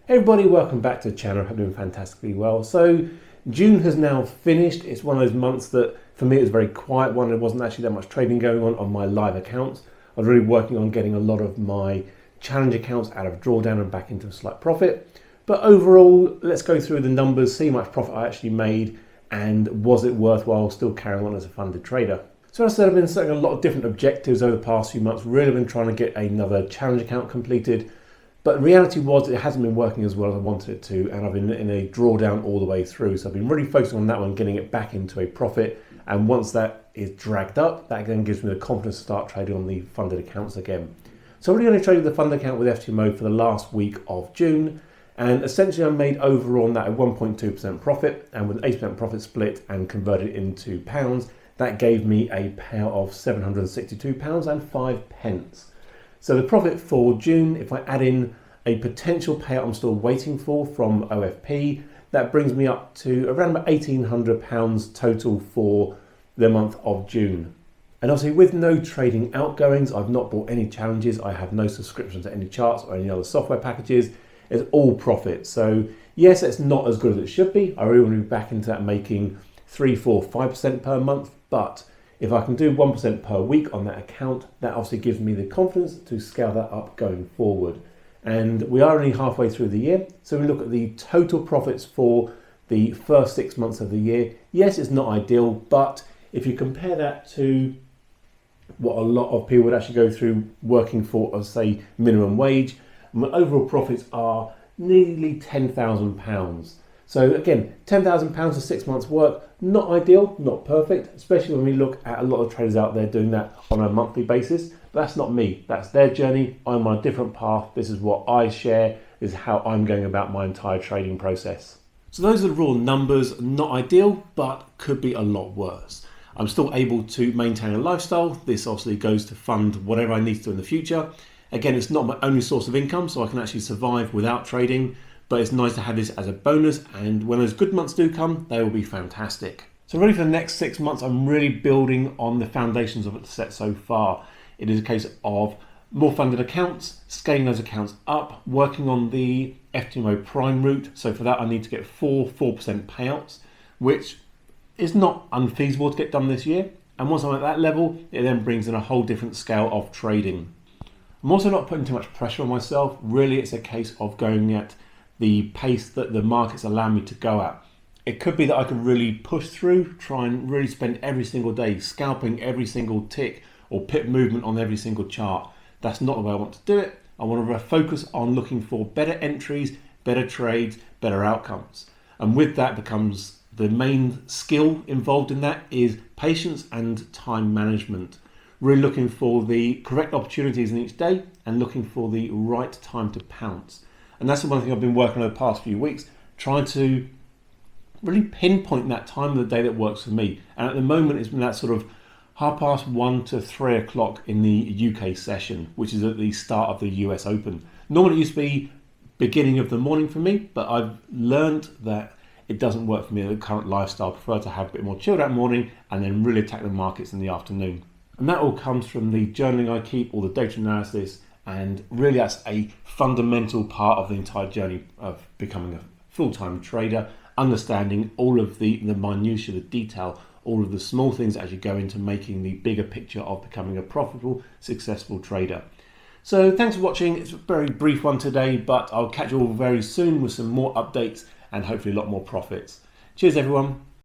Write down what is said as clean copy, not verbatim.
Hey everybody, welcome back to the channel. I hope you're doing fantastically well. So June has now finished. It's one of those months that for me it was a very quiet one. There wasn't actually that much trading going on my live accounts. I was really working on getting a lot of my challenge accounts out of drawdown and back into a slight profit. But overall, let's go through the numbers, see how much profit I actually made, and was it worthwhile still carrying on as a funded trader. So as I said, I've been setting a lot of different objectives over the past few months. Really been trying to get another challenge account completed. But the reality was it hasn't been working as well as I wanted it to, and I've been in a drawdown all the way through. So I've been really focusing on that one, getting it back into a profit. And once that is dragged up, that then gives me the confidence to start trading on the funded accounts again. So I'm really only traded the funded account with FTMO for the last week of June. And essentially I made overall on that a 1.2% profit, and with an 8% profit split and converted it into pounds, that gave me a payout of £762.05. So the profit for June, if I add in a potential payout I'm still waiting for from OFP, that brings me up to around about £1,800 total for the month of June. And obviously with no trading outgoings, I've not bought any challenges, I have no subscriptions to any charts or any other software packages. It's all profit. So yes, it's not as good as it should be. I really want to be back into that making 3, 4, 5% per month, but if I can do 1% per week on that account, that obviously gives me the confidence to scale that up going forward. And we are only halfway through the year. So we look at the total profits for the first 6 months of the year. Yes, it's not ideal, but if you compare that to what a lot of people would actually go through working for, say, minimum wage, my overall profits are nearly £10,000. So again, £10,000 for 6 months work, not ideal, not perfect, especially when we look at a lot of traders out there doing that on a monthly basis. But that's not me, that's their journey. I'm on a different path. This is what I share, this is how I'm going about my entire trading process. So those are the raw numbers, not ideal, but could be a lot worse. I'm still able to maintain a lifestyle. This obviously goes to fund whatever I need to do in the future. Again, it's not my only source of income, so I can actually survive without trading. But it's nice to have this as a bonus, and when those good months do come, they will be fantastic. So really for the next 6 months, I'm really building on the foundations of it set so far. It is a case of more funded accounts, scaling those accounts up, working on the FTMO Prime route. So for that, I need to get 4% payouts, which is not unfeasible to get done this year. And once I'm at that level, it then brings in a whole different scale of trading. I'm also not putting too much pressure on myself. Really, it's a case of going at the pace that the markets allow me to go at. It could be that I could really push through, try and really spend every single day scalping every single tick or pip movement on every single chart. That's not the way I want to do it. I want to focus on looking for better entries, better trades, better outcomes. And with that becomes the main skill involved in that is patience and time management. Really looking for the correct opportunities in each day and looking for the right time to pounce. And that's the one thing I've been working on the past few weeks, trying to really pinpoint that time of the day that works for me. And at the moment, it's been that sort of 1:30 to 3 o'clock in the UK session, which is at the start of the US Open. Normally it used to be beginning of the morning for me, but I've learned that it doesn't work for me in the current lifestyle. I prefer to have a bit more chilled out morning and then really attack the markets in the afternoon. And that all comes from the journaling I keep, all the data analysis, and really that's a fundamental part of the entire journey of becoming a full-time trader, understanding all of the minutiae, the detail, all of the small things as you go into making the bigger picture of becoming a profitable, successful trader. So thanks for watching. It's a very brief one today, but I'll catch you all very soon with some more updates and hopefully a lot more profits. Cheers everyone.